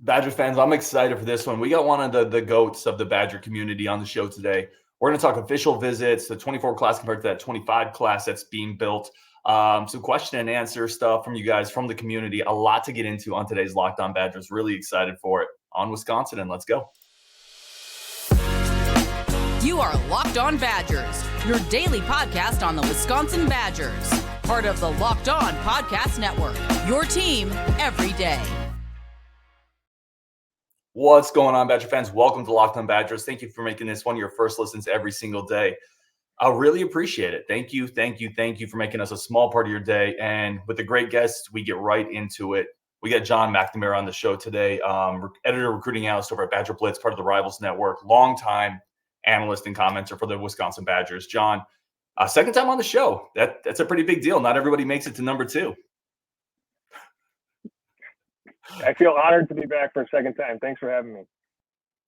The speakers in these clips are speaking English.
Badger fans, I'm excited for this one. We got one of the goats of the Badger community on the show today. We're going to talk official visits, the 24 class compared to that 25 class that's being built. Some question and answer stuff from you guys from the community. A lot to get into on today's Locked On Badgers. Really excited for it. On Wisconsin, and let's go. You are Locked On Badgers, your daily podcast on the Wisconsin Badgers. Part of the Locked On Podcast Network, your team every day. What's going on, Badger fans? Welcome to Locked On Badgers. Thank you for making this one of your first listens every single day. I really appreciate it. Thank you for making us a small part of your day. And with the great guests, we get right into it. We got Jon McNamara on the show today, editor, recruiting analyst over at Badger Blitz, part of the Rivals Network, longtime analyst and commenter for the Wisconsin Badgers. Jon, second time on the show. That's a pretty big deal. Not everybody makes it to number 2. I feel honored to be back for a second time. Thanks for having me.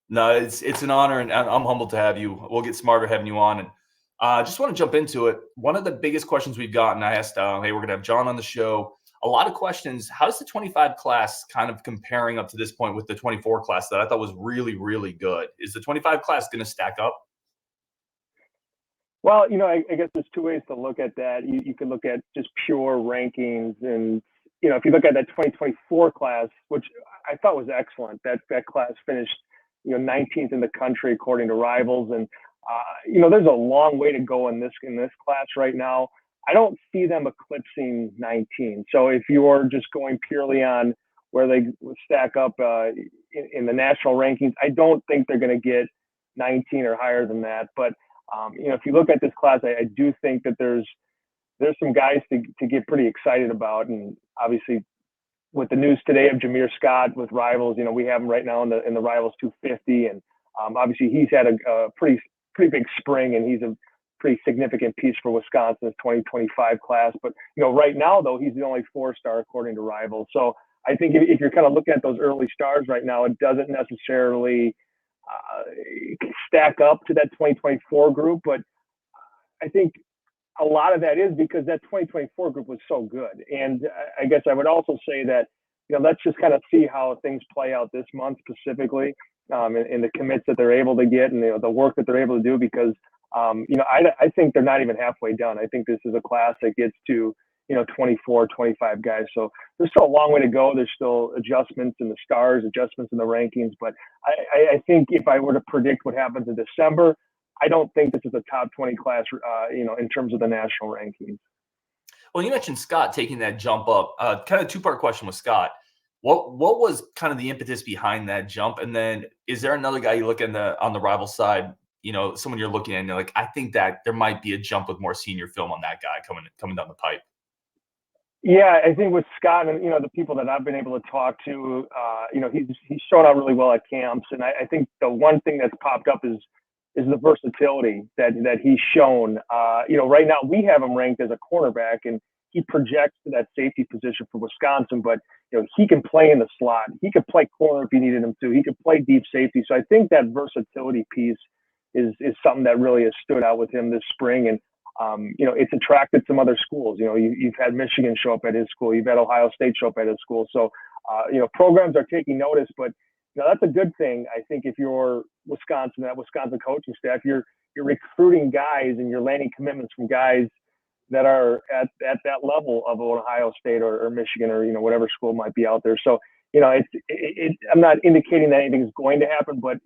No, it's an honor, and I'm humbled to have you. We'll get smarter having you on. And just want to jump into it. One of the biggest questions we've gotten, I asked, hey, we're going to have Jon on the show. A lot of questions. How does the 25 class kind of comparing up to this point with the 24 class that I thought was really, really good? Is the 25 class going to stack up? Well, I guess there's two ways to look at that. You can look at just pure rankings, and if you look at that 2024 class, which I thought was excellent, that class finished 19th in the country according to Rivals, and there's a long way to go in this class right now. I don't see them eclipsing 19. So if you're just going purely on where they stack up in the national rankings, I don't think they're going to get 19 or higher than that. But if you look at this class, I do think that there's some guys to get pretty excited about. And obviously, with the news today of Jameer Scott with Rivals, we have him right now in the Rivals 250, and obviously he's had a pretty big spring, and he's a pretty significant piece for Wisconsin's 2025 class. But right now though, he's the only 4-star according to Rivals. So I think if you're kind of looking at those early stars right now, it doesn't necessarily stack up to that 2024 group, but I think a lot of that is because that 2024 group was so good. And I guess I would also say that, let's just kind of see how things play out this month specifically, in the commits that they're able to get and the work that they're able to do, because I think they're not even halfway done. I think this is a class that gets to 24, 25 guys. So there's still a long way to go. There's still adjustments in the stars, adjustments in the rankings. But I think if I were to predict what happens in December, I don't think this is a top 20 class, in terms of the national rankings. Well, you mentioned Scott taking that jump up. Kind of two-part question with Scott. What was kind of the impetus behind that jump? And then is there another guy you look at on the rival side, someone you're looking at and you're like, I think that there might be a jump with more senior film on that guy coming down the pipe? Yeah, I think with Scott and, the people that I've been able to talk to, he's shown out really well at camps. And I think the one thing that's popped up is the versatility that he's shown. Right now we have him ranked as a cornerback, and he projects to that safety position for Wisconsin, but he can play in the slot. He could play corner if you needed him to. He could play deep safety. So I think that versatility piece is something that really has stood out with him this spring. And, it's attracted some other schools. You've had Michigan show up at his school. You've had Ohio State show up at his school. So, programs are taking notice, but that's a good thing. I think if you're Wisconsin, that Wisconsin coaching staff, you're recruiting guys and you're landing commitments from guys that are at that level of Ohio State or Michigan or whatever school might be out there. So I'm not indicating that anything's going to happen, but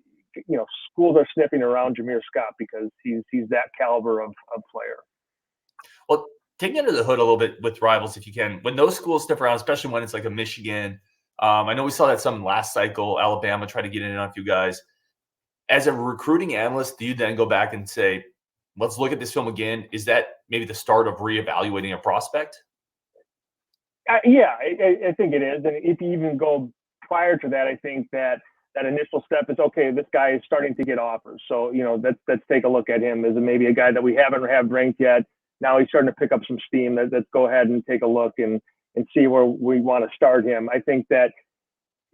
schools are sniffing around Jameer Scott because he's that caliber of player. Well, taking under the hood a little bit with Rivals, if you can, when those schools sniff around, especially when it's like a Michigan. I know we saw that some last cycle. Alabama tried to get in on a few guys. As a recruiting analyst, do you then go back and say, let's look at this film again? Is that maybe the start of reevaluating a prospect? Yeah, I think it is. And if you even go prior to that, I think that initial step is, okay, this guy is starting to get offers. So, let's take a look at him as maybe a guy that we haven't ranked yet. Now he's starting to pick up some steam. Let's go ahead and take a look and see where we want to start him. I think that,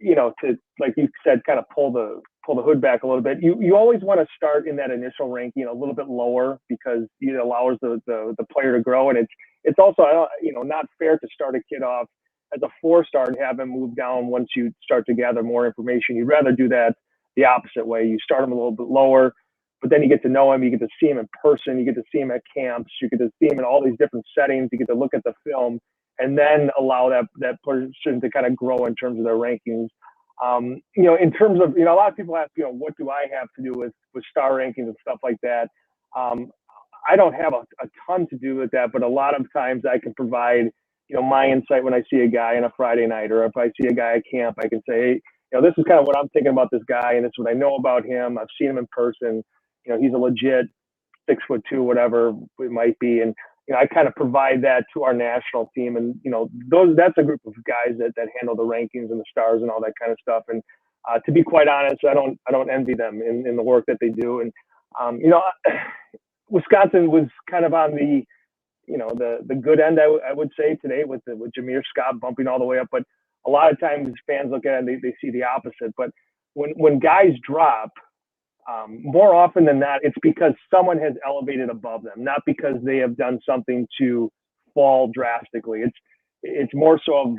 to, like you said, kind of pull the hood back a little bit. You always want to start in that initial ranking a little bit lower because it allows the player to grow. And it's also, not fair to start a kid off as a 4-star and have him move down once you start to gather more information. You'd rather do that the opposite way. You start him a little bit lower, but then you get to know him. You get to see him in person. You get to see him at camps. You get to see him in all these different settings. You get to look at the film and then allow that person to kind of grow in terms of their rankings. In terms of, a lot of people ask, what do I have to do with star rankings and stuff like that? I don't have a ton to do with that, but a lot of times I can provide, my insight when I see a guy on a Friday night, or if I see a guy at camp, I can say, hey, this is kind of what I'm thinking about this guy, and this is what I know about him. I've seen him in person. He's a legit 6'2", whatever it might be. And, I kind of provide that to our national team. And, that's a group of guys that handle the rankings and the stars and all that kind of stuff. And to be quite honest, I don't envy them in the work that they do. And, Wisconsin was kind of on the good end, I would say today with Jameer Scott bumping all the way up. But a lot of times fans look at it and they see the opposite. But when guys drop, more often than not, it's because someone has elevated above them, not because they have done something to fall drastically. It's more so of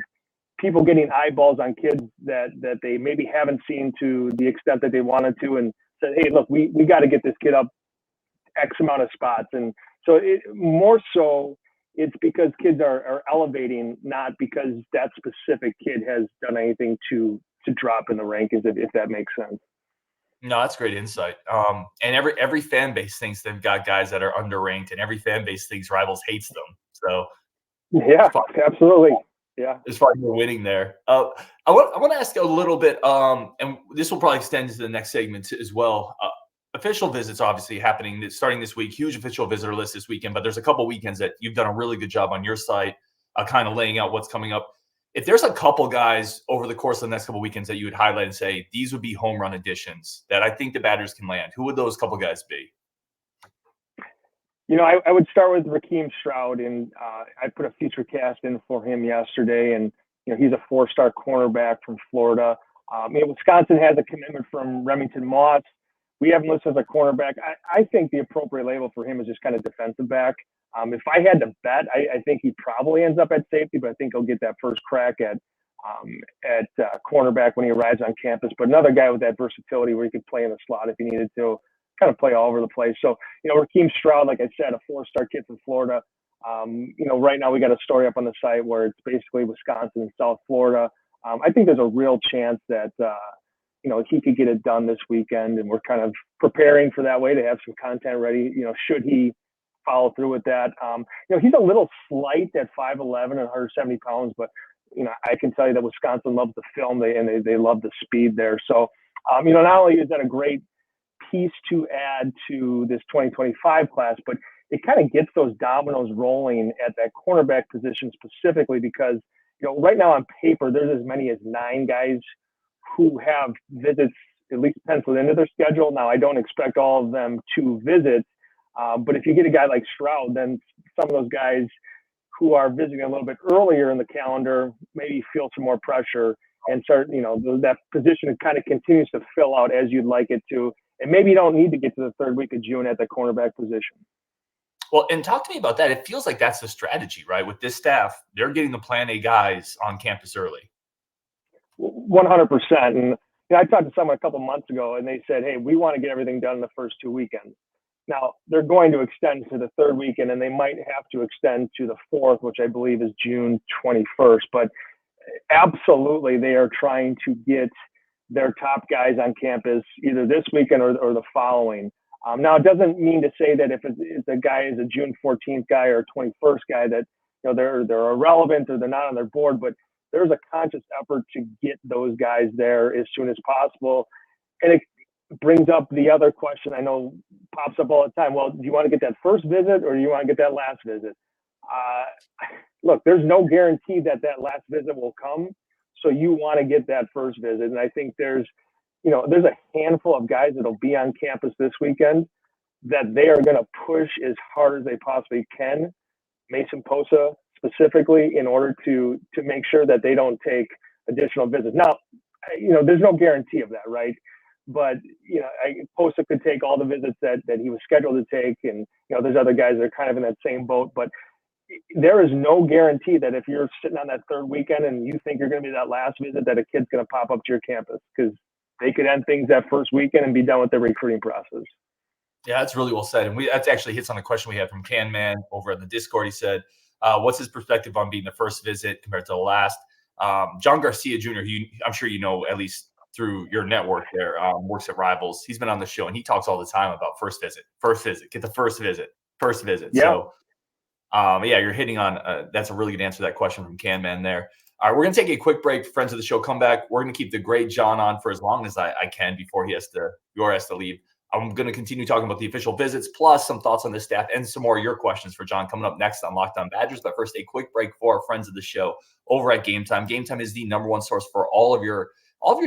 people getting eyeballs on kids that they maybe haven't seen to the extent that they wanted to, and said, hey, look, we got to get this kid up X amount of spots. And so more so it's because kids are elevating, not because that specific kid has done anything to drop in the rankings, if that makes sense. No, that's great insight. And every fan base thinks they've got guys that are underranked, and every fan base thinks Rivals hates them. So yeah, absolutely. Yeah. As far as you're winning there. I want to ask a little bit, and this will probably extend to the next segment as well. Official visits obviously happening starting this week. Huge official visitor list this weekend, but there's a couple weekends that you've done a really good job on your site, kind of laying out what's coming up. If there's a couple guys over the course of the next couple weekends that you would highlight and say these would be home run additions that I think the Badgers can land, who would those couple guys be? I would start with Rukeem Stroud, and I put a feature cast in for him yesterday, and he's a 4-star cornerback from Florida. Wisconsin has a commitment from Remington Moss. We have him listed as a cornerback. I think the appropriate label for him is just kind of defensive back. If I had to bet, I think he probably ends up at safety, but I think he'll get that first crack at cornerback when he arrives on campus. But another guy with that versatility where he could play in the slot if he needed to, kind of play all over the place. So, Rukeem Stroud, like I said, a 4-star kid from Florida. Right now we got a story up on the site where it's basically Wisconsin and South Florida. I think there's a real chance that, he could get it done this weekend, and we're kind of preparing for that way to have some content ready, should he follow through with that. He's a little slight at 5'11" and 170 pounds, but, I can tell you that Wisconsin loves the film and they love the speed there. So, not only is that a great piece to add to this 2025 class, but it kind of gets those dominoes rolling at that cornerback position specifically because, right now on paper, there's as many as 9 guys who have visits at least penciled into their schedule. Now, I don't expect all of them to visit, but if you get a guy like Stroud, then some of those guys who are visiting a little bit earlier in the calendar maybe feel some more pressure and start, that position kind of continues to fill out as you'd like it to. And maybe you don't need to get to the 3rd week of June at the cornerback position. Well, and talk to me about that. It feels like that's the strategy, right? With this staff, they're getting the Plan A guys on campus early. 100%. And I talked to someone a couple months ago, and they said, hey, we want to get everything done in the first 2 weekends. Now, they're going to extend to the 3rd weekend, and they might have to extend to the 4th, which I believe is June 21st. But absolutely, they are trying to get their top guys on campus either this weekend or the following. Now, it doesn't mean to say that if a guy is a June 14th guy or a 21st guy that they're irrelevant or they're not on their board, but there's a conscious effort to get those guys there as soon as possible. And it brings up the other question I know pops up all the time. Well, do you want to get that first visit or do you want to get that last visit? Look, there's no guarantee that last visit will come. So you want to get that first visit. And I think there's a handful of guys that'll be on campus this weekend that they are going to push as hard as they possibly can, Mason Posa specifically, in order to make sure that they don't take additional visits. Now, there's no guarantee of that, right? But, Posa could take all the visits that he was scheduled to take. And, there's other guys that are kind of in that same boat. But there is no guarantee that if you're sitting on that third weekend and you think you're going to be that last visit, that a kid's going to pop up to your campus, because they could end things that first weekend and be done with their recruiting process. Yeah, that's really well said. And that actually hits on a question we had from Can Man over in the Discord. He said, what's his perspective on being the first visit compared to the last? John Garcia Jr., who I'm sure you know, at least through your network there, works at Rivals. He's been on the show, and he talks all the time about first visit, get the first visit. Yeah. So, yeah, you're hitting on that's a really good answer to that question from Can Man there. All right, we're going to take a quick break. Friends of the show, come back. We're going to keep the great John on for as long as I can before he has to leave. I'm going to continue talking about the official visits, plus some thoughts on the staff and some more of your questions for John coming up next on Locked On Badgers. But first, a quick break for our friends of the show over at Game Time. Game Time is the number one source for all of your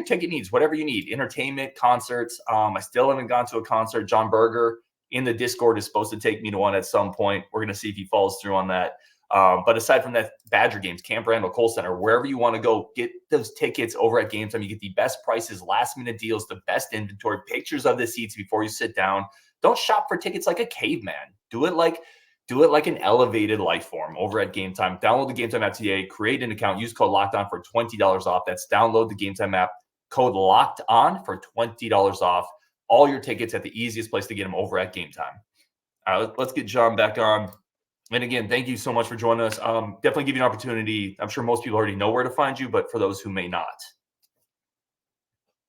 ticket needs, whatever you need, entertainment, concerts. I still haven't gone to a concert. John Berger in the Discord is supposed to take me to one at some point. We're going to see if he follows through on that. But aside from that, Badger games, Camp Randall, Kohl Center, wherever you want to go, get those tickets over at Game Time. You get the best prices, last-minute deals, the best inventory, pictures of the seats before you sit down. Don't shop for tickets like a caveman. Do it like an elevated life form over at Game Time. Download the Game Time app today, create an account, use code LOCKEDON for $20 off. That's download the Game Time app, code LOCKED ON for $20 off. All your tickets at the easiest place to get them over at Game Time. All right, let's get John back on. And again, thank you so much for joining us. Definitely give you an opportunity. I'm sure most people already know where to find you, but for those who may not.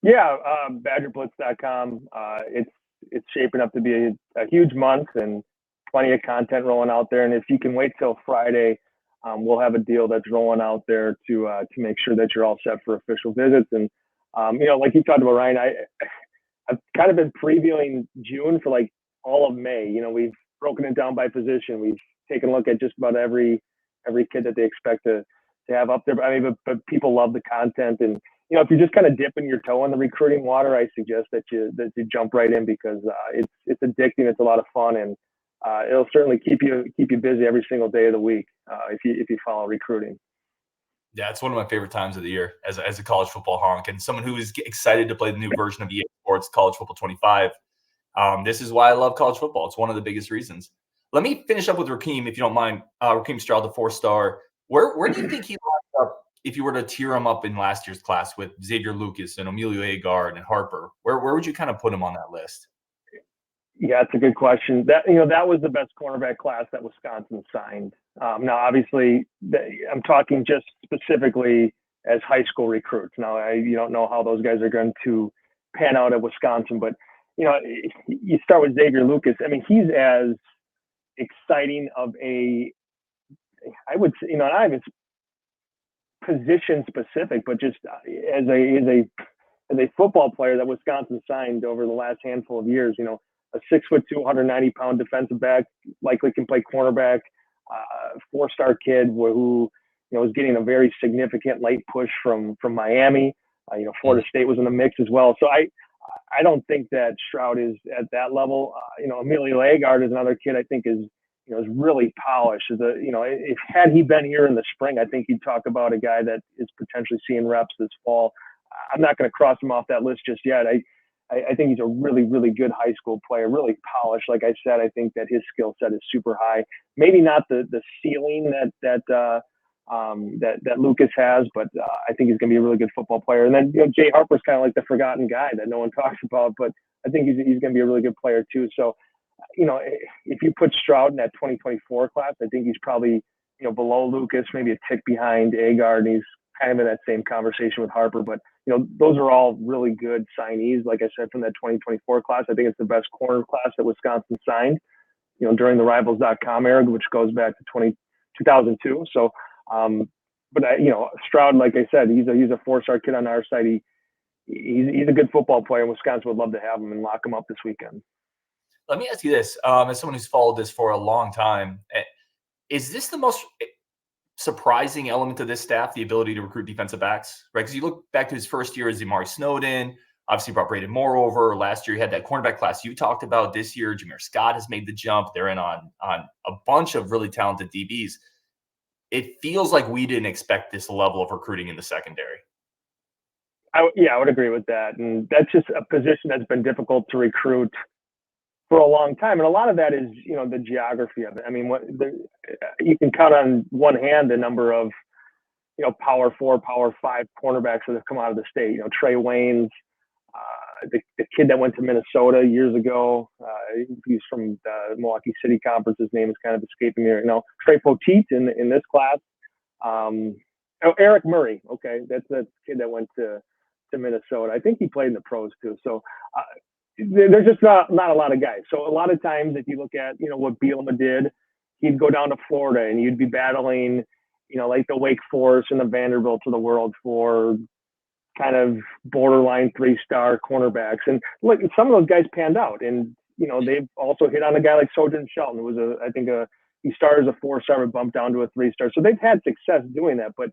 Yeah, BadgerBlitz.com. It's shaping up to be a huge month and plenty of content rolling out there. And if you can wait till Friday, we'll have a deal that's rolling out there to make sure that you're all set for official visits. And like you talked about, Ryan, I've kind of been previewing June for like all of May. We've broken it down by position. We've taken a look at just about every kid that they expect to have up there. But people love the content. And, if you're just kind of dipping your toe in the recruiting water, I suggest that you jump right in, because it's addicting. It's a lot of fun, and it'll certainly keep you busy every single day of the week if you follow recruiting. Yeah, it's one of my favorite times of the year as a college football honk and someone who is excited to play the new version of EA Sports College Football 25. This is why I love college football. It's one of the biggest reasons. Let me finish up with Rukeem, if you don't mind. Rukeem Stroud, the 4-star. Where do you think he lined up if you were to tier him up in last year's class with Xavier Lucas and Emilio Agard and Harper? Where would you kind of put him on that list? Yeah, it's a good question. That was the best cornerback class that Wisconsin signed. Now, obviously, I'm talking just specifically as high school recruits. Now, you don't know how those guys are going to pan out at Wisconsin, but you start with Xavier Lucas. He's as exciting of I would say, not even position specific, but just as a football player that Wisconsin signed over the last handful of years. A 6'2", 190-pound defensive back, likely can play cornerback, 4-star kid who was getting a very significant late push from Miami. Florida State was in the mix as well. So I don't think that Stroud is at that level. Emilio Agard is another kid I think is really polished. If had he been here in the spring, I think you'd talk about a guy that is potentially seeing reps this fall. I'm not going to cross him off that list just yet. I think he's a really, really good high school player, really polished. Like I said, I think that his skill set is super high. Maybe not the ceiling that Lucas has, but I think he's going to be a really good football player. And then Jay Harper's kind of like the forgotten guy that no one talks about, but I think he's going to be a really good player too. So, if you put Stroud in that 2024 class, I think he's probably below Lucas, maybe a tick behind Agard, and he's kind of in that same conversation with Harper. But those are all really good signees. Like I said, from that 2024 class, I think it's the best corner class that Wisconsin signed, during the Rivals.com era, which goes back to 2002. So, but Stroud, like I said, he's a 4-star kid on our side. He's a good football player, and Wisconsin would love to have him and lock him up this weekend. Let me ask you this, as someone who's followed this for a long time, is this the most surprising element of this staff, the ability to recruit defensive backs, right? Because you look back to his first year as Amari Snowden, obviously brought Braden Moore over. Last year, he had that cornerback class you talked about. This year, Jameer Scott has made the jump. They're in on a bunch of really talented DBs. It feels like we didn't expect this level of recruiting in the secondary. I would agree with that. And that's just a position that's been difficult to recruit for a long time. And a lot of that is, the geography of it. I mean, you can count on one hand the number of, Power 4, Power 5 cornerbacks that have come out of the state. Trey Waynes, the kid that went to Minnesota years ago. He's from the Milwaukee City Conference. His name is kind of escaping me right now. Trey Poteet in this class. Eric Murray. Okay, that's the kid that went to Minnesota. I think he played in the pros too. So there's just not a lot of guys. So a lot of times, if you look at what Bielema did, he'd go down to Florida and you'd be battling, like the Wake Forest and the Vanderbilts of the world for kind of borderline 3-star cornerbacks. And look, some of those guys panned out. And they've also hit on a guy like Sojourn Shelton, who was he started as a 4-star but bumped down to a 3-star. So they've had success doing that. But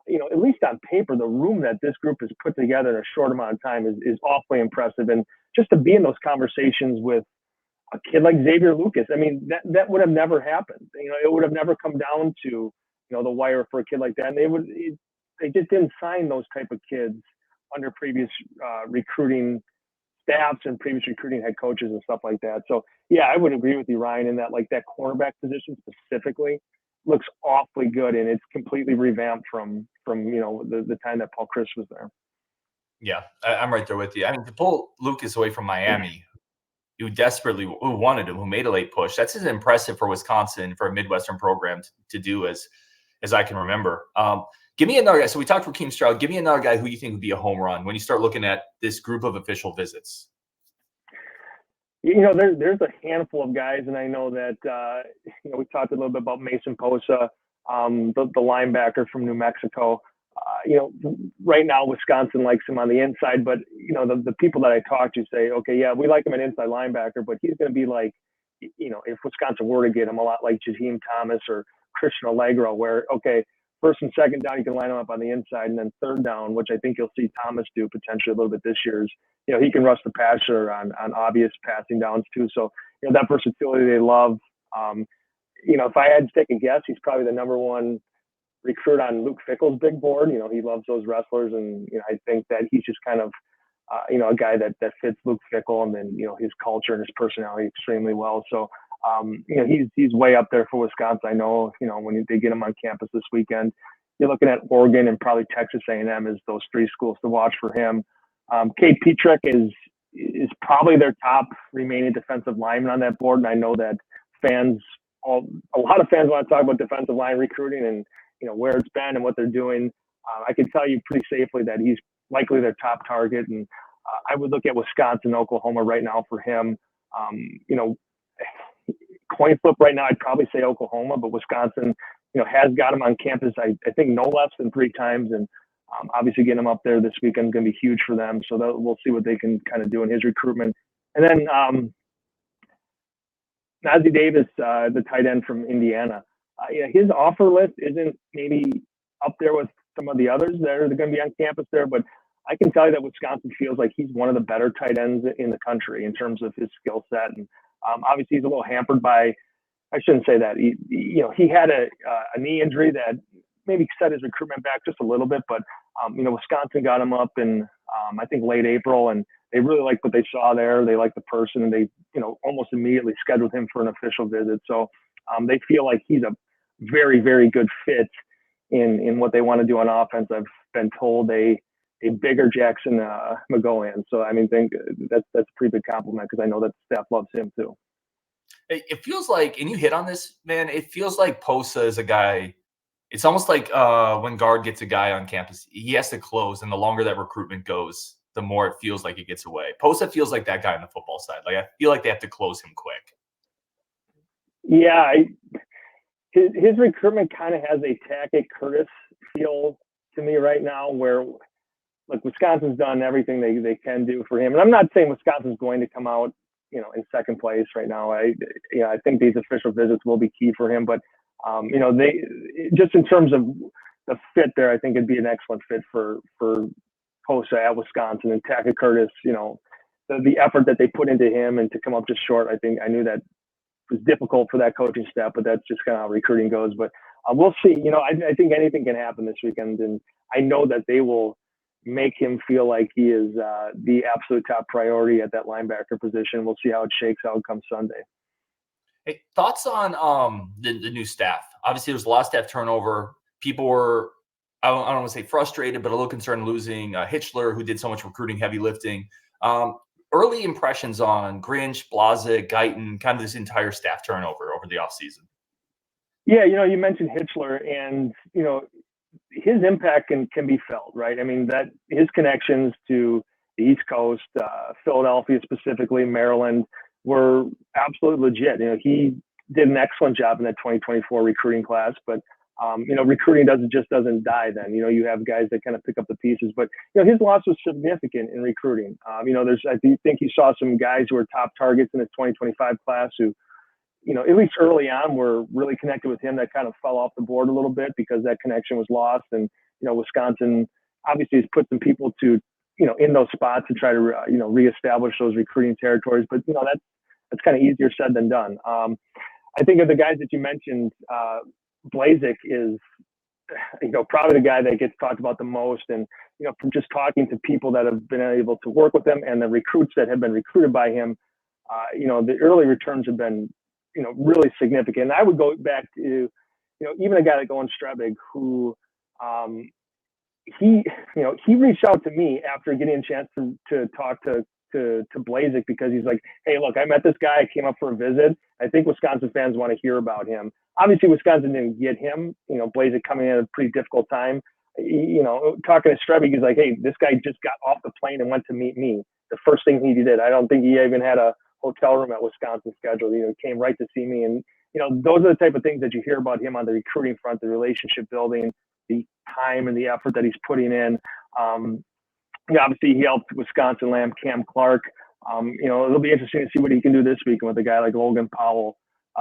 at least on paper, the room that this group has put together in a short amount of time is awfully impressive. And just to be in those conversations with a kid like Xavier Lucas, I mean, that would have never happened. It would have never come down to, the wire for a kid like that. And they just didn't sign those type of kids under previous recruiting staffs and previous recruiting head coaches and stuff like that. So yeah, I would agree with you, Ryan, in that like that cornerback position specifically looks awfully good, and it's completely revamped from the time that Paul Chryst was there. Yeah, I'm right there with you. I mean, to pull Lucas away from Miami, who wanted him, who made a late push, that's as impressive for Wisconsin, for a Midwestern program to do as I can remember. Give me another guy. So we talked Rukeem Stroud. Give me another guy who you think would be a home run when you start looking at this group of official visits. There's a handful of guys, and I know that, we talked a little bit about Mason Posa, the linebacker from New Mexico. Right now Wisconsin likes him on the inside, but, the people that I talk to say, okay, yeah, we like him an inside linebacker, but he's going to be like, if Wisconsin were to get him, a lot like Jaheim Thomas or Christian Allegro, where, okay, first and second down, you can line him up on the inside, and then third down, which I think you'll see Thomas do potentially a little bit this year, is, he can rush the passer on obvious passing downs too. So, that versatility they love. If I had to take a guess, he's probably the number one recruit on Luke Fickell's big board. He loves those wrestlers, and I think that he's just kind of a guy that fits Luke Fickell and then his culture and his personality extremely well. So he's way up there for Wisconsin. I know when they get him on campus this weekend, you're looking at Oregon and probably Texas A&M as those 3 schools to watch for him. Kate Petrick is probably their top remaining defensive lineman on that board, and I know that a lot of fans want to talk about defensive line recruiting and where it's been and what they're doing. I can tell you pretty safely that he's likely their top target, and I would look at Wisconsin, Oklahoma right now for him. Coin flip right now, I'd probably say Oklahoma, but Wisconsin, has got him on campus, I think no less than 3 times, and obviously getting him up there this weekend is going to be huge for them. So we'll see what they can kind of do in his recruitment. And then Najee Davis, the tight end from Indiana, his offer list isn't maybe up there with some of the others that are going to be on campus there, but I can tell you that Wisconsin feels like he's one of the better tight ends in the country in terms of his skill set. And obviously he's a little hampered by, I shouldn't say that, he had a knee injury that maybe set his recruitment back just a little bit, but Wisconsin got him up in I think late April, and they really liked what they saw there. They liked the person, and they almost immediately scheduled him for an official visit. So they feel like he's a very, very good fit in what they want to do on offense. I've been told a bigger Jackson McGowan. So I mean, that's a pretty big compliment, because I know that the staff loves him too. It feels like, and you hit on this, man, it feels like Posa is a guy. It's almost like when guard gets a guy on campus, he has to close, and the longer that recruitment goes, the more it feels like it gets away. Posa feels like that guy on the football side. Like, I feel like they have to close him quick. Yeah, his recruitment kind of has a Tackett Curtis feel to me right now, where like Wisconsin's done everything they can do for him. And I'm not saying Wisconsin's going to come out, in second place right now. I think these official visits will be key for him, but they just in terms of the fit there, I think it'd be an excellent fit for Posa at Wisconsin. And Tackett Curtis, the effort that they put into him and to come up just short, I knew that was difficult for that coaching staff, but that's just kind of how recruiting goes. But we'll see. I think anything can happen this weekend, and I know that they will, make him feel like he is the absolute top priority at that linebacker position. We'll see how it shakes out come Sunday. Hey, thoughts on the new staff? Obviously, there was a lot of staff turnover. People were, I don't want to say frustrated, but a little concerned losing Hitchler, who did so much recruiting, heavy lifting. Early impressions on Grinch, Blazek, Guyton, kind of this entire staff turnover over the offseason. Yeah, you mentioned Hitchler, and his impact can be felt, right? I mean, that his connections to the East Coast, Philadelphia specifically, Maryland, were absolutely legit. He did an excellent job in that 2024 recruiting class, but recruiting doesn't die then. You have guys that kind of pick up the pieces, but his loss was significant in recruiting. I think you saw some guys who were top targets in his 2025 class who, at least early on, were really connected with him, that kind of fell off the board a little bit because that connection was lost. And, Wisconsin obviously has put some people to, in those spots to try to, reestablish those recruiting territories. But, that's kind of easier said than done. I think of the guys that you mentioned, Blazek is, probably the guy that gets talked about the most. And, from just talking to people that have been able to work with him and the recruits that have been recruited by him, the early returns have been, really significant. And I would go back to, even a guy like Owen Strebig, who he reached out to me after getting a chance to talk to Blazek, because he's like, hey, look, I met this guy. I came up for a visit. I think Wisconsin fans want to hear about him. Obviously, Wisconsin didn't get him. Blazek coming in at a pretty difficult time. Talking to Strebig, he's like, hey, this guy just got off the plane and went to meet me. The first thing he did. I don't think he even had a hotel room at Wisconsin scheduled. Came right to see me. And, those are the type of things that you hear about him on the recruiting front, the relationship building, the time and the effort that he's putting in. Obviously, he helped Wisconsin land Cam Clark. It'll be interesting to see what he can do this weekend with a guy like Logan Powell,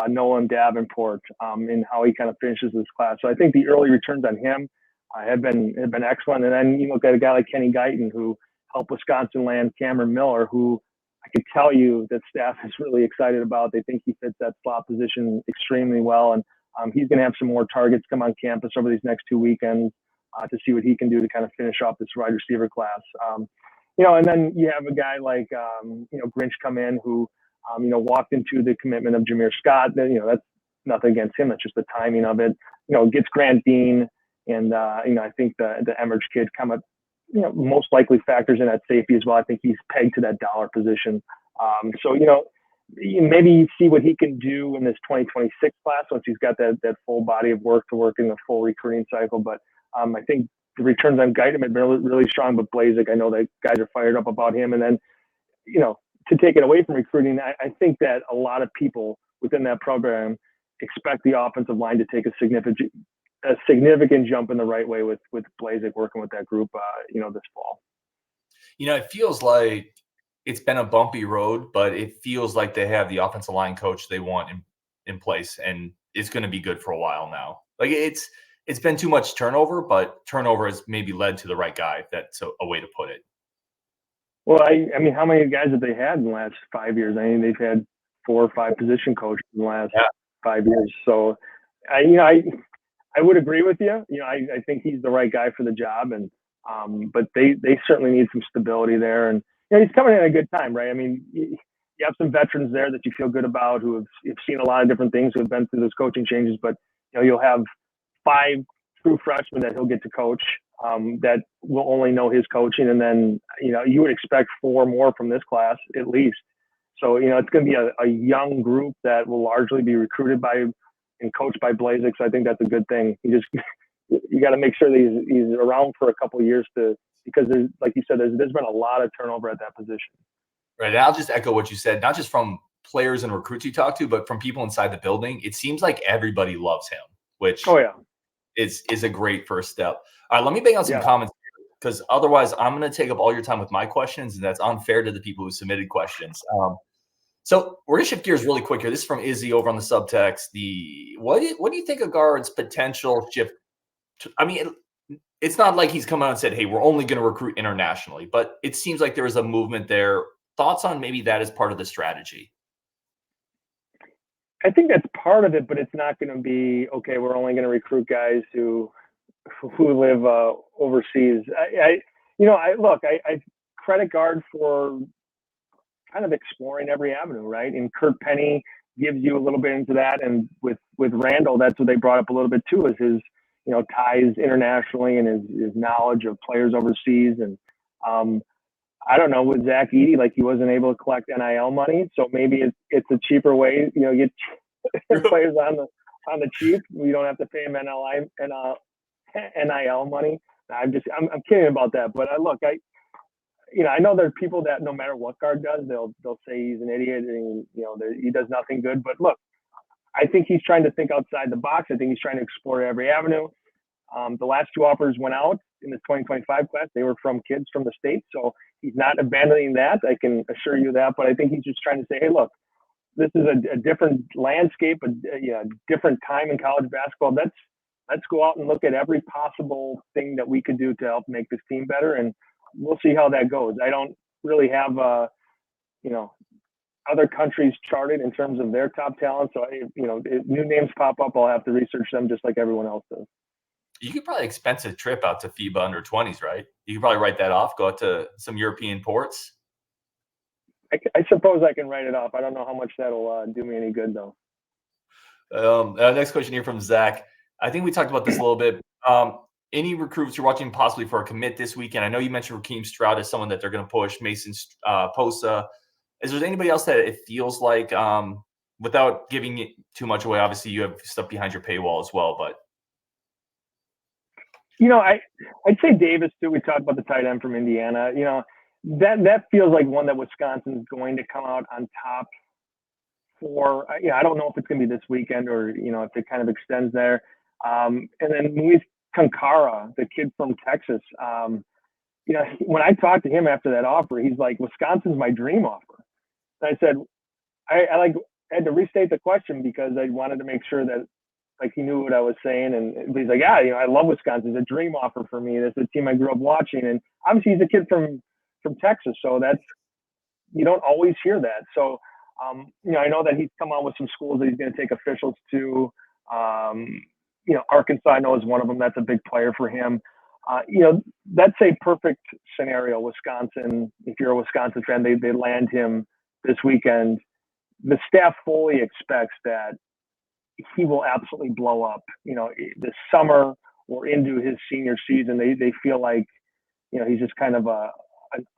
Nolan Davenport, and how he kind of finishes this class. So I think the early returns on him have been excellent. And then you look at a guy like Kenny Guyton, who helped Wisconsin land Cameron Miller, who I could tell you that staff is really excited about. They think he fits that slot position extremely well. And he's going to have some more targets come on campus over these next 2 weekends to see what he can do to kind of finish off this wide receiver class. And then you have a guy like, Grinch come in who, walked into the commitment of Jameer Scott. That's nothing against him. That's just the timing of it. Gets Grant Dean. And, I think the Emmerich kid come up, most likely factors in at safety as well. I think he's pegged to that dollar position. So, maybe you see what he can do in this 2026 class once he's got that full body of work to work in the full recruiting cycle. But I think the returns on Guyton have been really, really strong. But Blazek, I know that guys are fired up about him. And then, to take it away from recruiting, I think that a lot of people within that program expect the offensive line to take a significant jump in the right way with Blazek working with that group, this fall. It feels like it's been a bumpy road, but it feels like they have the offensive line coach they want in place, and it's going to be good for a while now. Like it's been too much turnover, but turnover has maybe led to the right guy. That's a way to put it. Well, I mean, how many guys have they had in the last 5 years? I mean, they've had 4 or 5 position coaches in the last 5 years. So, I would agree with you. I think he's the right guy for the job, and but they certainly need some stability there. And he's coming in at a good time, right? I mean, you have some veterans there that you feel good about who have seen a lot of different things, who have been through those coaching changes. But you'll have 5 true freshmen that he'll get to coach that will only know his coaching, and then you would expect 4 more from this class at least. So it's going to be a young group that will largely be recruited by and coached by Blazek. So I think that's a good thing. You got to make sure that he's around for a couple of years because there's, like you said, there's been a lot of turnover at that position. Right. And I'll just echo what you said, not just from players and recruits you talk to, but from people inside the building. It seems like everybody loves him, which is a great first step. All right, let me bang on some comments, because otherwise I'm going to take up all your time with my questions, and that's unfair to the people who submitted questions. So we're going to shift gears really quick here. This is from Izzy over on the subtext. What do you think of Guard's potential shift? I mean, it's not like he's come out and said, hey, we're only going to recruit internationally, but it seems like there is a movement there. Thoughts on maybe that as part of the strategy? I think that's part of it, but it's not going to be, okay, we're only going to recruit guys who live overseas. I credit guard for kind of exploring every avenue, right? And Kurt Penny gives you a little bit into that. And with Randall, that's what they brought up a little bit too, is his, ties internationally and his knowledge of players overseas. And I don't know, with Zach Edey, like he wasn't able to collect NIL money. So maybe it's a cheaper way, get players on the cheap. We don't have to pay them NIL money. I'm kidding about that. But I know there are people that no matter what guard does, they'll say he's an idiot and he does nothing good. But look, I think he's trying to think outside the box. I think he's trying to explore every avenue. The last two offers went out in the 2025 class. They were from kids from the States, so he's not abandoning that. I can assure you that. But I think he's just trying to say, hey, look, this is a different landscape, a different time in college basketball. Let's go out and look at every possible thing that we could do to help make this team better, and we'll see how that goes. I don't really have, other countries charted in terms of their top talent. So, if new names pop up, I'll have to research them just like everyone else does. You could probably expense a trip out to FIBA under 20s, right? You could probably write that off, go out to some European ports. I suppose I can write it off. I don't know how much that'll do me any good, though. Next question here from Zach. I think we talked about this a little bit. Any recruits you're watching possibly for a commit this weekend? I know you mentioned Rukeem Stroud as someone that they're going to push, Mason Posa. Is there anybody else that it feels like, without giving it too much away, obviously you have stuff behind your paywall as well, but. I'd say Davis too. We talked about the tight end from Indiana. That feels like one that Wisconsin's going to come out on top for. I don't know if it's going to be this weekend or if it kind of extends there. And then Muizz Tounkara, the kid from Texas. When I talked to him after that offer, he's like, Wisconsin's my dream offer. And I said, I had to restate the question because I wanted to make sure that he knew what I was saying. And he's like, yeah, I love Wisconsin. It's a dream offer for me. That's a team I grew up watching. And obviously he's a kid from Texas. So you don't always hear that. So, I know that he's come out with some schools that he's going to take officials to. Arkansas, I know, is one of them. That's a big player for him. That's a perfect scenario. Wisconsin, if you're a Wisconsin fan, they land him this weekend. The staff fully expects that he will absolutely blow up, this summer or into his senior season. They feel like, he's just kind of an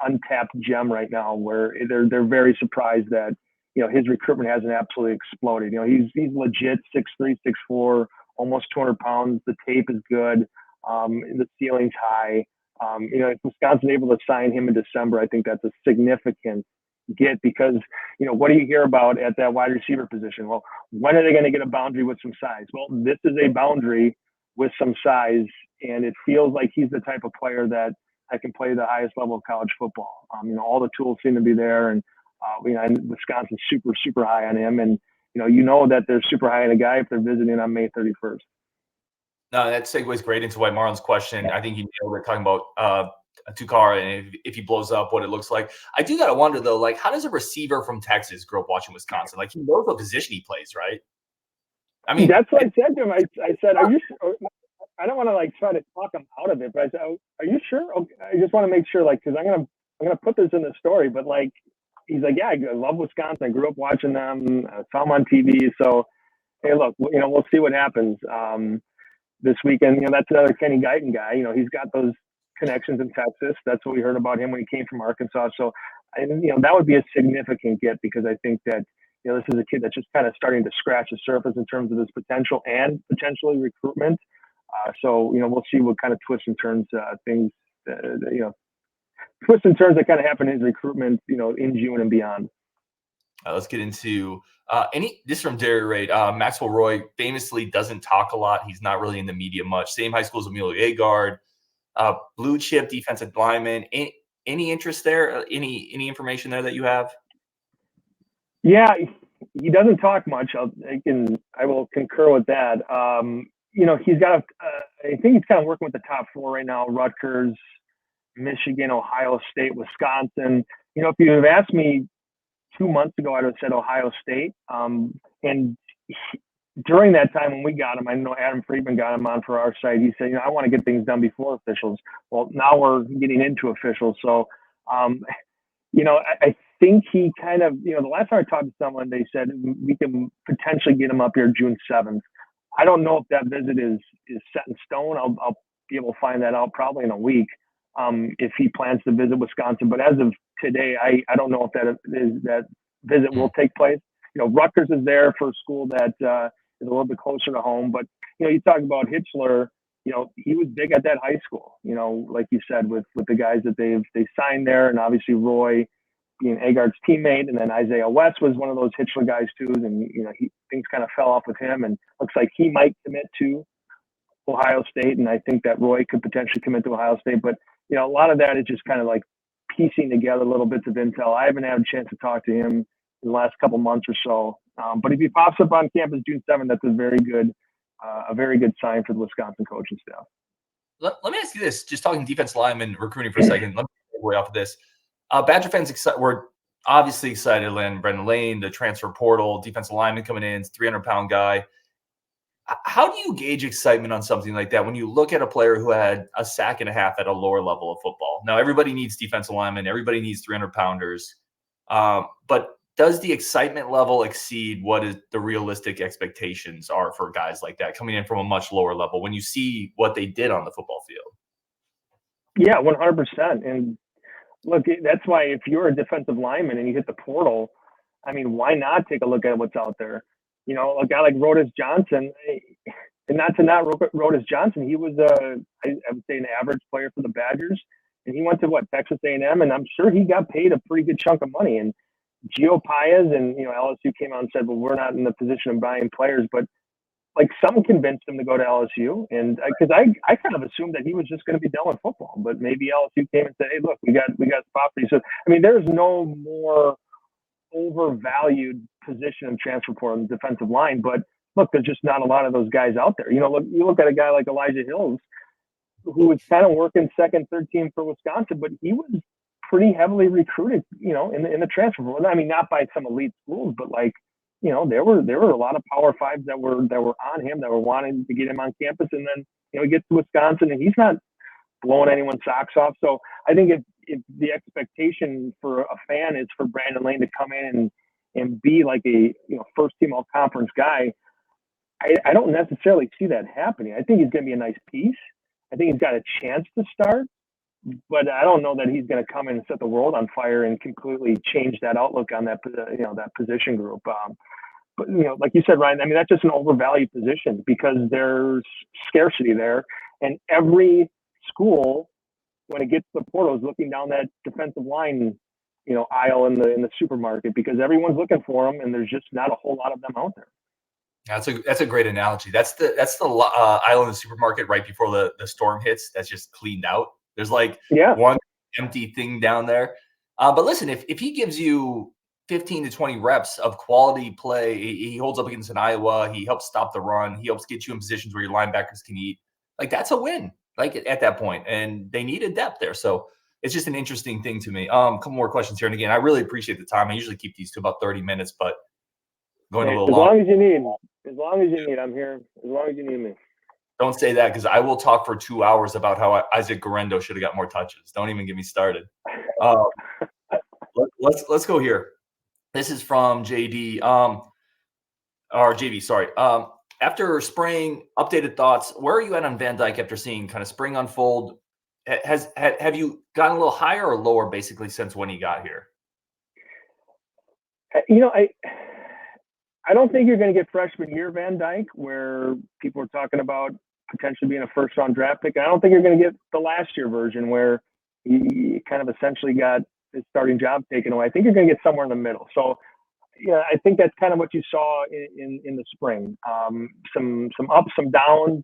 untapped gem right now where they're very surprised that, his recruitment hasn't absolutely exploded. He's legit 6'3", 6'4", almost 200 pounds. The tape is good. The ceiling's high. If Wisconsin able to sign him in December, I think that's a significant get because, what do you hear about at that wide receiver position? Well, when are they going to get a boundary with some size? Well, this is a boundary with some size, and it feels like he's the type of player that can play the highest level of college football. All the tools seem to be there, and Wisconsin's super, super high on him, and that they're super high on a guy if they're visiting on May 31st. No, that segues great into White Marlon's question. I think you nailed it, talking about Tounkara and if he blows up, what it looks like. I do gotta wonder though, how does a receiver from Texas grow up watching Wisconsin? He knows what position he plays, right? I mean, that's what I said to him. I said, "Are you sure?" I don't want to try to talk him out of it, but I said, "Are you sure?" Okay. I just want to make sure, because I'm gonna put this in the story, but he's like, "Yeah, I love Wisconsin. I grew up watching them. I saw them on TV. So, hey, look, we'll see what happens this weekend. That's another Kenny Guyton guy. He's got those connections in Texas. That's what we heard about him when he came from Arkansas. So, that would be a significant get because I think that, this is a kid that's just kind of starting to scratch the surface in terms of his potential and potentially recruitment. So, we'll see what kind of twists and turns things, twists and turns that kind of happen in his recruitment, in June and beyond. Let's get into this from Jerry Raid. Maxwell Roy famously doesn't talk a lot. He's not really in the media much. Same high school as Emilio Agard. Blue chip defensive lineman. Any interest there? Any information there that you have? Yeah, he doesn't talk much. I will concur with that. He's got I think he's kind of working with the top four right now: Rutgers, Michigan, Ohio State, Wisconsin. If you have asked me 2 months ago, I would have said Ohio State. And during that time when we got him, I know Adam Friedman got him on for our site. He said, I want to get things done before officials. Well, now we're getting into officials. So, I think he kind of, the last time I talked to someone, they said we can potentially get him up here June 7th. I don't know if that visit is set in stone. I'll be able to find that out probably in a week if he plans to visit Wisconsin. But as of today, I don't know if that visit will take place. Rutgers is there for a school that is a little bit closer to home. But, you talk about Hitchler, he was big at that high school, like you said, with the guys that they signed there. And obviously Roy being Agard's teammate. And then Isaiah West was one of those Hitchler guys too. And, things kind of fell off with him. And looks like he might commit to Ohio State. And I think that Roy could potentially commit to Ohio State. But, a lot of that is just kind of like piecing together little bits of intel. I haven't had a chance to talk to him in the last couple months or so. But if he pops up on campus June 7th, that's a very good sign for the Wisconsin coaching staff. Let me ask you this, just talking defensive lineman recruiting for a second. Let me get way off of this. Badger fans were obviously excited to land Brendan Lane, the transfer portal, defensive lineman coming in, 300-pound guy. How do you gauge excitement on something like that when you look at a player who had a sack and a half at a lower level of football? Now, everybody needs defensive linemen. Everybody needs 300-pounders. But does the excitement level exceed what is the realistic expectations are for guys like that coming in from a much lower level when you see what they did on the football field? Yeah, 100%. And look, that's why if you're a defensive lineman and you hit the portal, why not take a look at what's out there? A guy like Rodas Johnson, and not Rodas Johnson, he was I would say an average player for the Badgers, and he went to Texas A&M, and I'm sure he got paid a pretty good chunk of money. And Gio Paez and LSU came out and said, well, we're not in the position of buying players, but some convinced him to go to LSU, and because I kind of assumed that he was just going to be done with football, but maybe LSU came and said, hey, look, we got a spot for you. So there's no more overvalued position in transfer portal on the defensive line, but look, there's just not a lot of those guys out there. You look at a guy like Elijah Hills, who was kind of working second, third team for Wisconsin, but he was pretty heavily recruited, in the transfer portal. Not by some elite schools, but there were a lot of Power Fives that were on him, that were wanting to get him on campus, and then he gets to Wisconsin and he's not blowing anyone's socks off. So I think if the expectation for a fan is for Brandon Lane to come in and be like a first team all conference guy, I don't necessarily see that happening. I think he's going to be a nice piece. I think he's got a chance to start, but I don't know that he's going to come in and set the world on fire and completely change that outlook on that that position group. But like you said, Ryan, that's just an overvalued position because there's scarcity there, and every school, when it gets to the portal, is looking down that defensive line, aisle in the supermarket because everyone's looking for them, and there's just not a whole lot of them out there. That's a great analogy. That's the aisle in the supermarket right before the storm hits. That's just cleaned out. There's one empty thing down there. But listen, if he gives you 15 to 20 reps of quality play, he holds up against an Iowa, he helps stop the run, he helps get you in positions where your linebackers can eat. That's a win. At that point, and they need a depth there. So it's just an interesting thing to me. A couple more questions here. And again, I really appreciate the time. I usually keep these to about 30 minutes, but going a little long. As long as you need, I'm here. As long as you need me. Don't say that because I will talk for 2 hours about how Isaac Guerrendo should have got more touches. Don't even get me started. Let's go here. This is from JD. Or JV, sorry. After spring, updated thoughts. Where are you at on Van Dyke after seeing kind of spring unfold? Have you gotten a little higher or lower basically since when he got here? I don't think you're going to get freshman year Van Dyke where people are talking about potentially being a first round draft pick. I don't think you're going to get the last year version where he kind of essentially got his starting job taken away. I think you're going to get somewhere in the middle. So I think that's kind of what you saw in the spring. Some ups, some downs,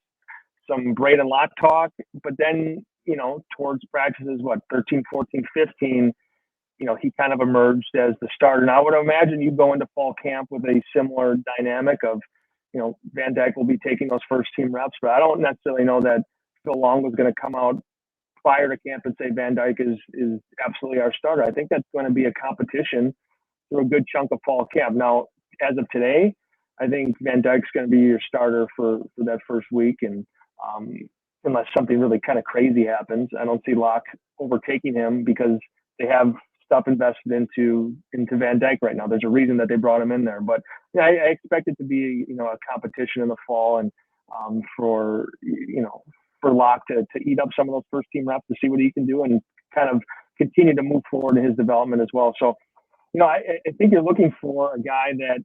some Braden Locke talk, but then, towards practices, 13, 14, 15, he kind of emerged as the starter. And I would imagine you go into fall camp with a similar dynamic of, Van Dyke will be taking those first team reps, but I don't necessarily know that Phil Long was going to come out prior to camp and say Van Dyke is absolutely our starter. I think that's going to be a competition through a good chunk of fall camp. Now, as of today, I think Van Dyke's going to be your starter for that first week, and unless something really kind of crazy happens, I don't see Locke overtaking him because they have stuff invested into Van Dyke right now. There's a reason that they brought him in there, but yeah, I expect it to be a competition in the fall, and for Locke to eat up some of those first team reps to see what he can do and kind of continue to move forward in his development as well. So, I think you're looking for a guy that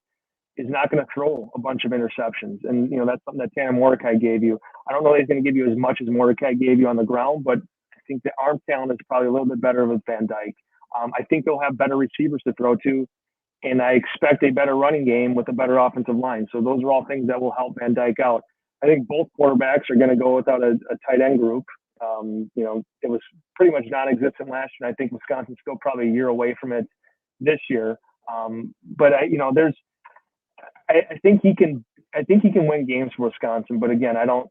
is not going to throw a bunch of interceptions. And, that's something that Tanner Mordecai gave you. I don't know that he's going to give you as much as Mordecai gave you on the ground, but I think the arm talent is probably a little bit better with Van Dyke. I think they'll have better receivers to throw to, and I expect a better running game with a better offensive line. So those are all things that will help Van Dyke out. I think both quarterbacks are going to go without a tight end group. It was pretty much non-existent last year. I think Wisconsin's still probably a year away from it this year. But I think he can win games for Wisconsin. But again, I don't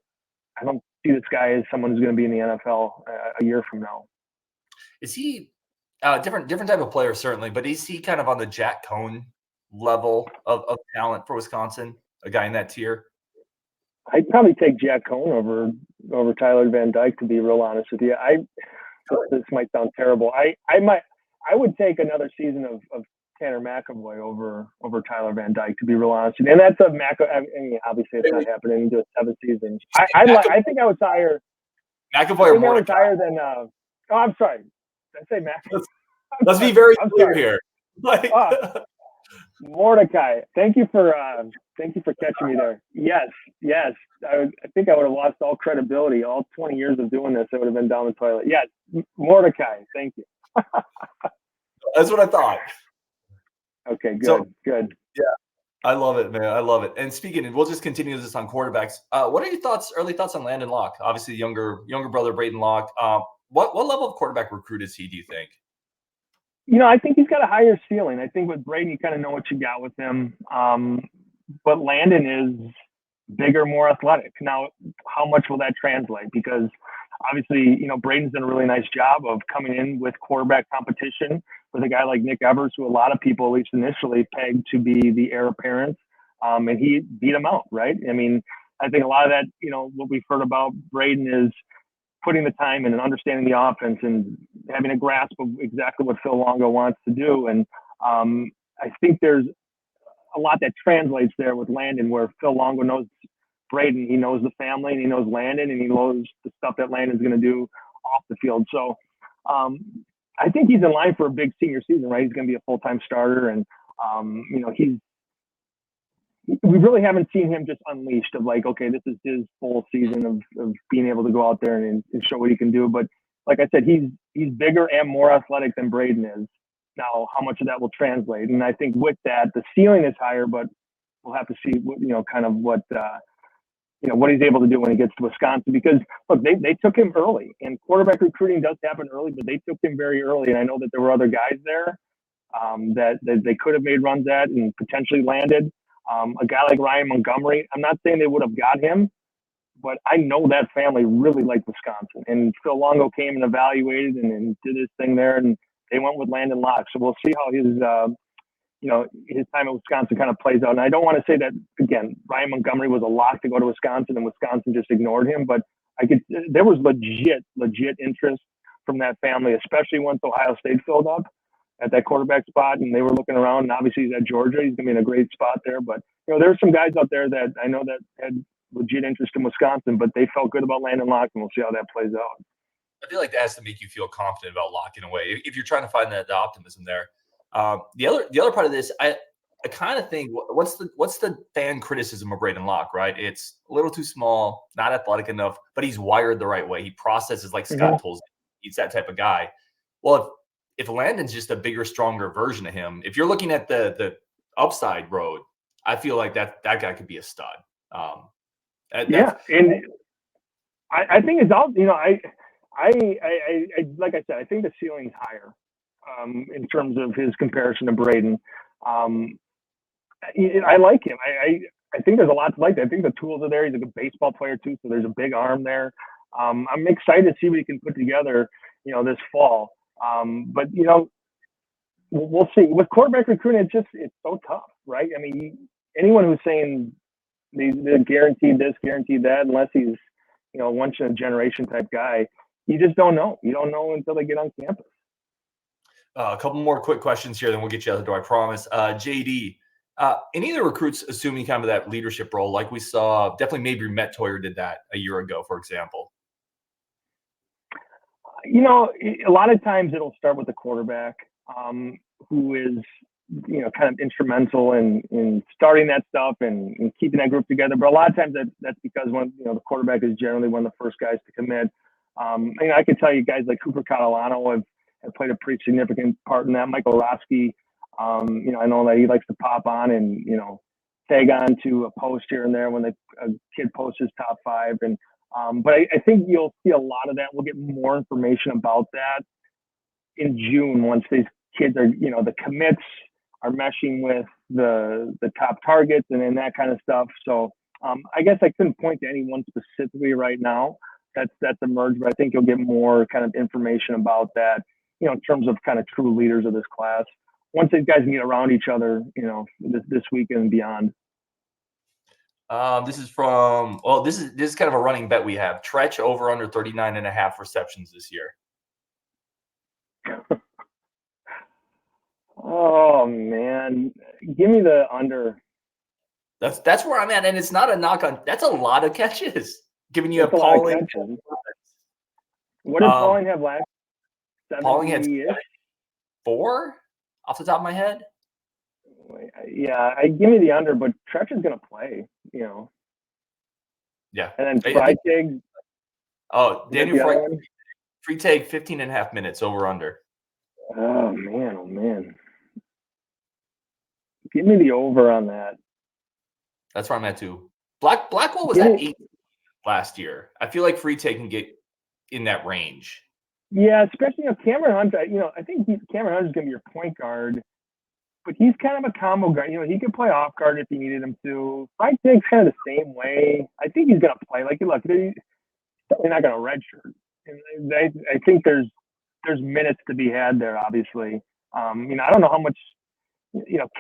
see this guy as someone who's going to be in the NFL a year from now. Is he different type of player, certainly, but is he kind of on the Jack Cohn level of talent for Wisconsin, a guy in that tier? I'd probably take Jack Cohn over Tyler Van Dyke, to be real honest with you. This might sound terrible. I would take another season of Tanner McAvoy over Tyler Van Dyke, to be real honest with you. And that's I mean, obviously it's not happening into a 7th season. I think I was higher. McAvoy or Mordecai? I was higher than I'm sorry. Did I say McAvoy? Let's be very clear here. Mordecai, thank you for catching me there. Yes. I think I would have lost all credibility. All 20 years of doing this, I would have been down the toilet. Yes, Mordecai, thank you. That's what I thought. Okay, good. Yeah, I love it, man. I love it. And speaking, we'll just continue this on quarterbacks. What are your early thoughts on Landon Locke? Obviously, younger brother Braden Locke. What level of quarterback recruit is he, do you think? I think he's got a higher ceiling. I think with Braden, you kind of know what you got with him. But Landon is bigger, more athletic. Now, how much will that translate? Because obviously, Braden's done a really nice job of coming in with quarterback competition with a guy like Nick Evers, who a lot of people, at least initially, pegged to be the heir apparent. And he beat him out, right? I mean, I think a lot of that, what we've heard about Braden is putting the time in and understanding the offense and having a grasp of exactly what Phil Longo wants to do. And I think there's a lot that translates there with Landon, where Phil Longo knows Braden, he knows the family, and he knows Landon, and he knows the stuff that Landon's going to do off the field. So I think he's in line for a big senior season, right? He's going to be a full-time starter, and we really haven't seen him just unleashed of like, okay, this is his full season of being able to go out there and show what he can do. But like I said, he's bigger and more athletic than Braden is. Now, how much of that will translate? And I think with that, the ceiling is higher, but we'll have to see, kind of what he's able to do when he gets to Wisconsin. Because look, they took him early, and quarterback recruiting does happen early, but they took him very early. And I know that there were other guys there that they could have made runs at and potentially landed. A guy like Ryan Montgomery, I'm not saying they would have got him, but I know that family really liked Wisconsin. And Phil Longo came and evaluated and did his thing there, and they went with Landon Locke. So we'll see how his time at Wisconsin kind of plays out. And I don't want to say that, again, Ryan Montgomery was a lock to go to Wisconsin and Wisconsin just ignored him, but there was legit interest from that family, especially once Ohio State filled up at that quarterback spot, and they were looking around, and obviously he's at Georgia. He's going to be in a great spot there. But, there's some guys out there that I know that had legit interest in Wisconsin, but they felt good about Landon Locke, and we'll see how that plays out. I feel like that has to make you feel confident about Locke in a way, if you're trying to find the optimism there. The other part of this, I kind of think, what's the fan criticism of Braden Locke, right? It's a little too small, not athletic enough, but he's wired the right way. He processes like Scott Tolzien. He's that type of guy. Well, if Landon's just a bigger, stronger version of him, if you're looking at the upside road, I feel like that guy could be a stud. And I think it's all, I like I said, I think the ceiling's higher in terms of his comparison to Braden. I like him. I think there's a lot to like. I think the tools are there. He's a good baseball player too, so there's a big arm there. I'm excited to see what he can put together, this fall. But we'll see. With quarterback recruiting, it's so tough, right? I mean, anyone who's saying they're guaranteed this, guaranteed that, unless he's, a once in a generation type guy, you just don't know. You don't know until they get on campus. A couple more quick questions here, then we'll get you out the door, I promise. JD, any of the recruits assuming kind of that leadership role, like we saw, definitely maybe Matt Toyer did that a year ago, for example? A lot of times it'll start with the quarterback, who is, kind of instrumental in starting that stuff and keeping that group together. But a lot of times that's because the quarterback is generally one of the first guys to commit. I can tell you guys like Cooper Catalano have played a pretty significant part in that. Michael Roski, I know that he likes to pop on and, tag on to a post here and there when a kid posts his top 5. And, but I think you'll see a lot of that. We'll get more information about that in June once these kids are, the commits are meshing with the top targets and that kind of stuff. So I guess I couldn't point to anyone specifically right now that's emerged, but I think you'll get more kind of information about that, in terms of kind of true leaders of this class once these guys can get around each other, this weekend and beyond. This is from, this is kind of a running bet we have. Tretch over under 39.5 receptions this year. Oh man, give me the under. That's where I'm at, and it's not a knock on. That's a lot of catches. Giving you a Pauling. What did Pauling have last? Pauling had 4 off the top of my head. Yeah, give me the under, but Tretch is going to play. Yeah, and then Freitag. Oh, Daniel Freitag 15.5 minutes over under. Oh man. Give me the over on that. That's where I'm at too. Blackwell was at 8 last year. I feel like Freitag can get in that range. Yeah, especially Cameron Hunt. I think Cameron Hunt is going to be your point guard, but he's kind of a combo guard. He could play off guard if you needed him to. Freitag's kind of the same way. I think he's going to play. Like, look, he's definitely not going to redshirt. And I think there's minutes to be had there. Obviously, I don't know how much.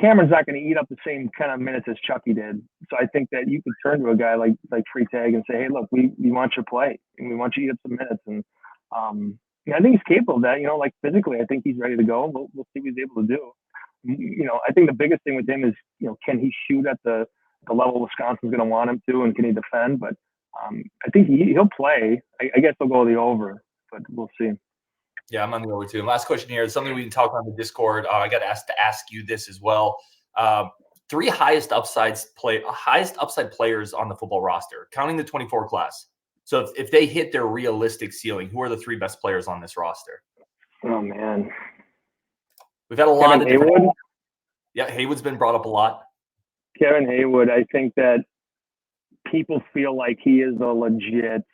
Cameron's not going to eat up the same kind of minutes as Chucky did. So I think that you could turn to a guy like Freitag and say, hey, look, we want you to play and we want you to eat up some minutes. And I think he's capable of that. Like physically, I think he's ready to go. We'll see what he's able to do. I think the biggest thing with him is, can he shoot at the level Wisconsin's going to want him to, and can he defend? But I think he'll play. I guess he'll go the over, but we'll see. Yeah, I'm on the over too. And last question here is something we can talk on the Discord. I got asked to ask you this as well. 3 highest upside players on the football roster, counting the 24 class. So if they hit their realistic ceiling, who are the 3 best players on this roster? Oh man, we've had a lot of Haywood. Yeah, Haywood's been brought up a lot. Kevin Haywood, I think that people feel like he is a legit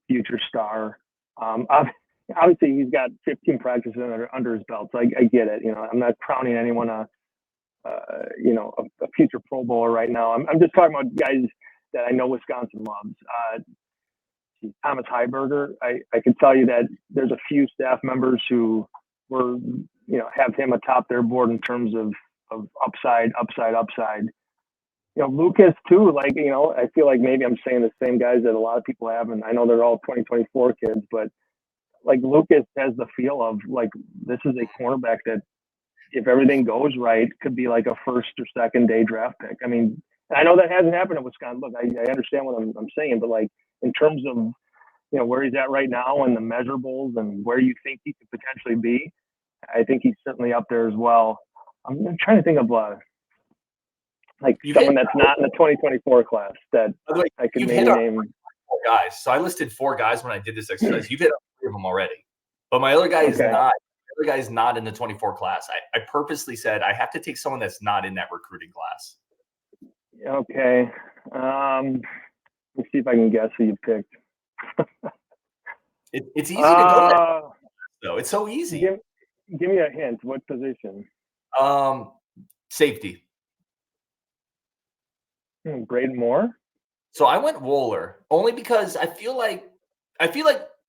future star. Obviously, he's got 15 practices under his belt, so I get it. I'm not crowning anyone a future Pro Bowler right now. I'm just talking about guys that I know Wisconsin loves. Thomas Heiberger, I can tell you that there's a few staff members who were, have him atop their board in terms of upside. Lucas too, I feel like maybe I'm saying the same guys that a lot of people have, and I know they're all 2024 kids, but Lucas has the feel of this is a cornerback that, if everything goes right, could be like a first or second day draft pick. I mean, I know that hasn't happened at Wisconsin. Look, I understand what I'm saying, but in terms of where he's at right now and the measurables and where you think he could potentially be, I think he's certainly up there as well. I'm trying to think of someone that's not in the 2024 class that I could maybe name. 4 guys. So I listed 4 guys when I did this exercise. You've hit 3 of them already, but my other guy is not. The other guy is not in the 24 class. I purposely said I have to take someone that's not in that recruiting class. Okay. Let's see if I can guess who you picked. It's easy to go there. So it's so easy. Give me a hint. What position? Safety. Braden Moore. So I went Wohler only because I feel like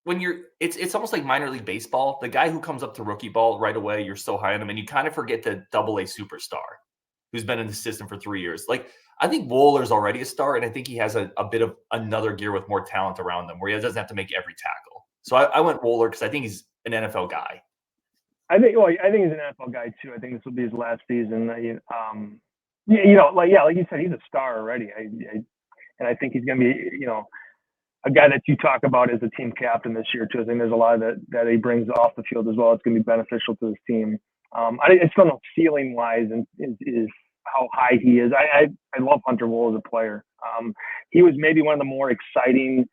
when it's almost like minor league baseball. The guy who comes up to rookie ball right away, you're so high on him, and you kind of forget the AA superstar. who's been in the system for 3 years. Like, I think Wohler's already a star, and I think he has a bit of another gear with more talent around him where he doesn't have to make every tackle. So I went Wohler because I think he's an NFL guy. I think he's an NFL guy too. I think this will be his last season. Like you said, he's a star already. And I think he's going to be, a guy that you talk about as a team captain this year too. I think there's a lot of that he brings off the field as well. It's going to be beneficial to his team. I just don't know ceiling wise and is how high he is. I love Hunter Wohl as a player. He was maybe one of the more exciting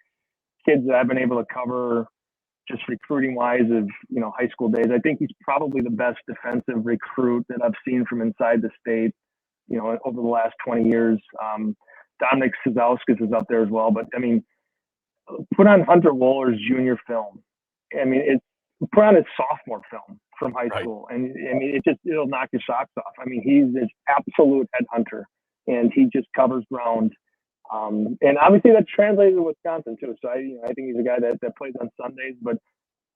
kids that I've been able to cover, just recruiting wise of high school days. I think he's probably the best defensive recruit that I've seen from inside the state, over the last 20 years. Dominic Sazowskis is up there as well. But I mean, put on Hunter Wohler's junior film. I mean, put on his sophomore film from high school, and I mean, it'll knock your socks off. I mean, he's this absolute headhunter, and he just covers ground. And obviously that translates to Wisconsin too. So I think he's a guy that plays on Sundays, but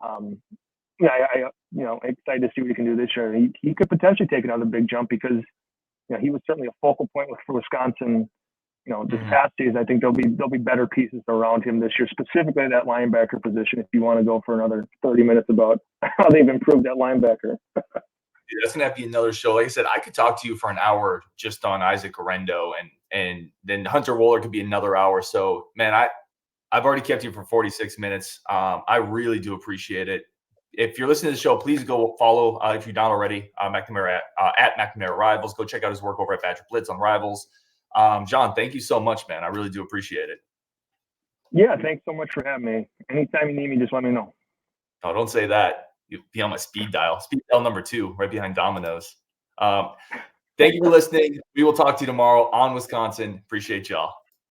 I'm excited to see what he can do this year. He could potentially take another big jump because he was certainly a focal point for Wisconsin. This past season, I think there'll be better pieces around him this year, specifically that linebacker position. If you want to go for another 30 minutes about how they've improved that linebacker. That's gonna have to be another show. Like I said, I could talk to you for an hour just on Isaac Orendo, and then Hunter Wohler could be another hour. So, man, I've already kept you for 46 minutes. I really do appreciate it. If you're listening to the show, please go follow, if you're not already, McNamara at McNamara Rivals. Go check out his work over at Badger Blitz on Rivals. Jon, thank you so much, man. I really do appreciate it. Yeah, thanks so much for having me. Anytime you need me, just let me know. Oh, don't say that. You'll be on my speed dial number 2, right behind Domino's. Thank you for listening. We will talk to you tomorrow on Wisconsin. Appreciate y'all.